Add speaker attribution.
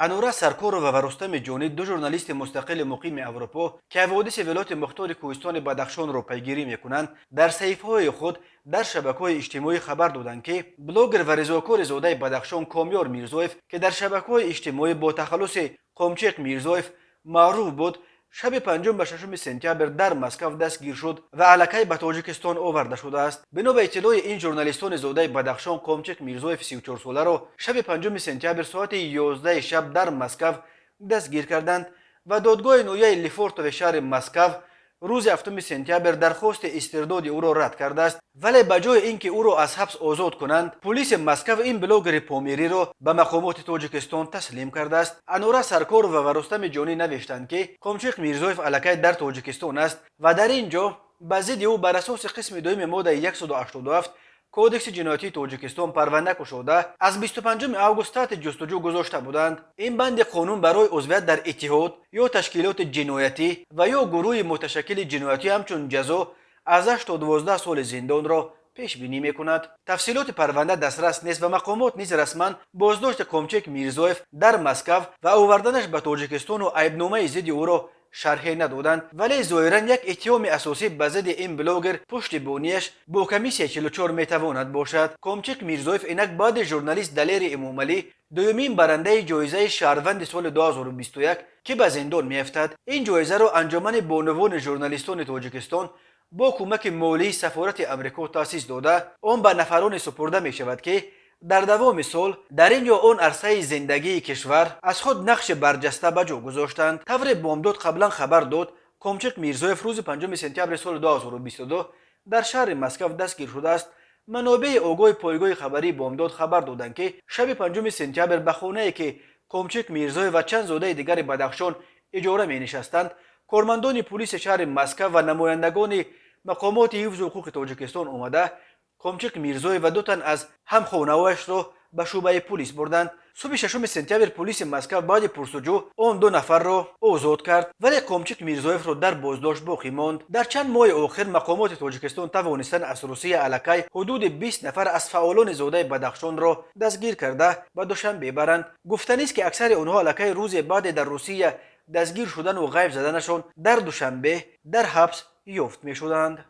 Speaker 1: انورا سرکورو و رستم جونی، دو ژورنالیست مستقل مقیم اروپا که حوادث ولایت مختار کوهستان بدخشان را پیگیری میکنند، در صحیفه‌های خود در شبکه‌های اجتماعی خبر دادند که بلاگر و رضاکار زاده بدخشان کامیار میرزایف که در شبکه‌های اجتماعی با تخلص قمچق میرزایف معروف بود، شب پنجم به ششم سپتامبر در مسکو دستگیر شد و علکه به تاجیکستان آورده شده است. بنا به اطلاع این ژورنالیستان زاده بدخشان، قمچق میرزایف 34 ساله را شب پنجم سپتامبر ساعت 11 شب در مسکو دستگیر کردند و دادگاه نویه لیفورت و شهر مسکو روز هفتم سپتامبر درخواست استرداد او را رد کرده است. ولی به جای اینکه او را از حبس آزاد کنند، پلیس مسکو این بلاگر پامیری را به مقامات تاجیکستان تسلیم کرده است. انورا سرکارو و رستم جانی نوشتند که قمچق میرزایف علکه در تاجیکستان است و در اینجا به ضد او بر اساس قسم دوم ماده 187 کودکس جنایتی تاجیکستان پرونده گشوده از 25 اوگوست تحت جستجو گذاشته بودند. این بند قانون برای عضویت در اتحاد یا تشکیلات جنایتی و یا گروه متشکل جنایتی همچون جزا از 8 تا 12 سال زندان را پیش بینی میکند. تفصیلات پرونده دسترس نیست و مقامات نیز رسما بازداشت قمچق میرزایف در مسکو و آوردنش به تاجیکستان و عیبنامه ضد او را شرحی ندادند، ولی ظاهرا یک اتهام اساسی به ضد این بلاگر پشتیبانیش با کمیسیه 44 میتواند باشد. قمچق میرزایف اینک بعد ژورنالیست دلیر امامعلی دومین برنده جایزه شهروند سال 2021 که به زندان میافتد. این جایزه را انجمن بانوان ژورنالیستان تاجیکستان با کمک مالی سفارت امریکا تأسیس داده، آن به نفران سپرده می شود که در دوام سال در این یا آن عرصه زندگی کشور از خود نقش برجسته به جا گذاشتند. طور بامداد قبلا خبر داد قمچق میرزایف روز 5 سپتامبر سال 2022 در شهر مسکو دستگیر شده است. منابع آگاه پایگاه خبری بامداد خبر دادند که شب 5 سپتامبر به خانه‌ای که قمچق میرزایف و چند زاده دیگر بدخشان اجاره می نشستند، کارمندان پلیس شهر مسکو و نمایندگان مقامات حفظ حقوق تاجیکستان آمده قمچق میرزایف و دو تن از همخانه‌هایش را به شعبه پلیس بردند. صبح 6 سپتامبر پلیس مسکو بعد پرسجو آن دو نفر را آزاد کرد، ولی قمچق میرزایف را در بازداشت باقی ماند. در چند ماه آخر مقامات تاجیکستان توانستند از روسیه علکه حدود 20 نفر از فعالان زاده بدخشان را دستگیر کرده و دوشنبه برند. گفتنی است که اکثر آنها علکه روز بعد در روسیه دستگیر شدن و غیب زدنشان در دوشنبه در حبس یافت می شدند.